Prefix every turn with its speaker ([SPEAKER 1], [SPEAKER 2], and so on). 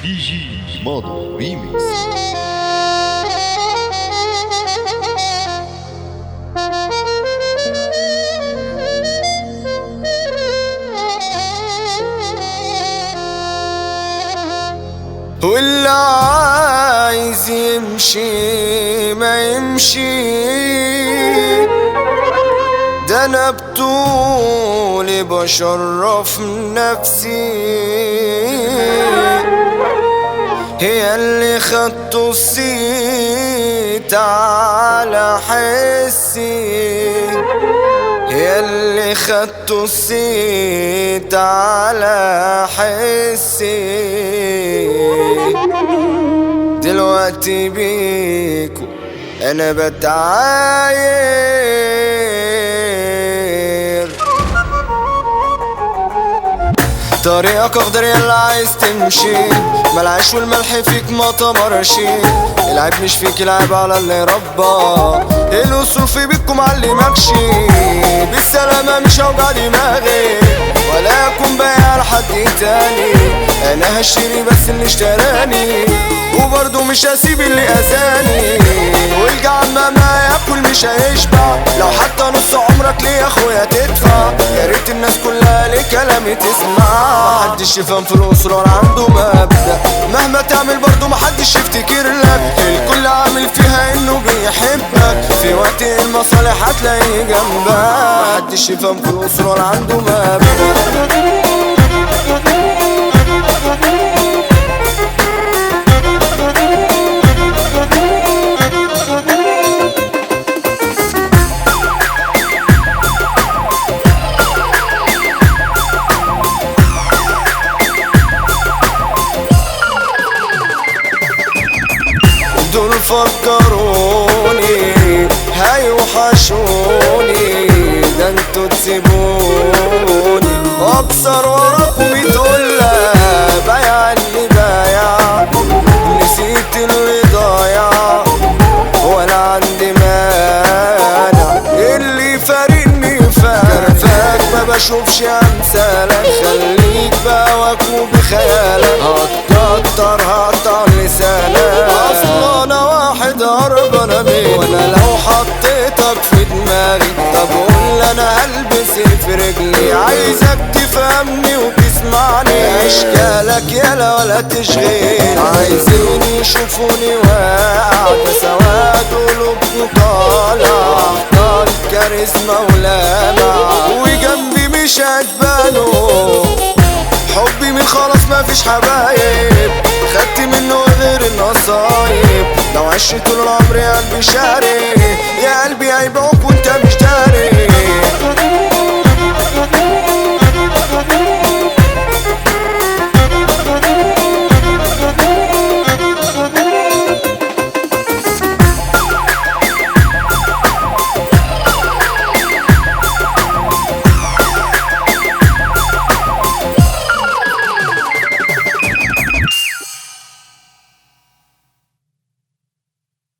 [SPEAKER 1] دي جي ماضو ريميكس.
[SPEAKER 2] واللي عايز يمشي ما يمشي، ده انا بطولي بشرف نفسي. هي اللي خدت الصيت على حسي، هي اللي خدت الصيت على حسي. دلوقتي بيكو انا بتعاير، طريقك اخضر يلا عايز تمشي، ملعش والملح فيك ما تمرشي. العيب مش فيك العيب على اللي ربى، الوصول في بيتكم معلمكشي. بالسلامة مش هوجع دماغي ولا اكون بايع لحد تاني، انا هشتري بس اللي اشتراني وبرضه مش هسيب اللي اذاني. والجعان ما ياكل مش هيشبع، لو حتى نص عمرك ليه يا اخويا تدفع. يا ريت الناس كلها لكلامي تسمع، محدش يفهم في الاسرار عنده مبدأ، مهما تعمل برضه محدش يفتكر لك. الكل عامل فيها انه بيحبك، في وقت المصالح هتلاقيه جنبك. محدش يفهم في الاسرار عنده مبدأ. دول فكروني هيوحشوني، ده انتوا تسيبوني واكسر وراكم يتقولها. بايع اللي بايع، نسيت اللي ضايع، وانا عندي مانع اللي فارقني فاك. ما بشوفش امثالك، خليك بهواك وبخيالك، هتكتر هقطع لسانك. اصلا انا واحد هربان بيه، وانا لو حطيتك في دماغي طب قول انا هلبس ايه في رجلي. عايزك تفهمني وتسمعني، اشكالك يالا ولا تشغيل. عايزين يشوفوني واقع، ده سواد قلوبكوا طالع، افضل كاريزما ولامع وجنبي مش هتبانوا. حبي من خلاص مفيش حبايب، خدت منه غير النصايب. لو عشت طول العمر يا قلبي شاري، يا قلبي هيبيعوك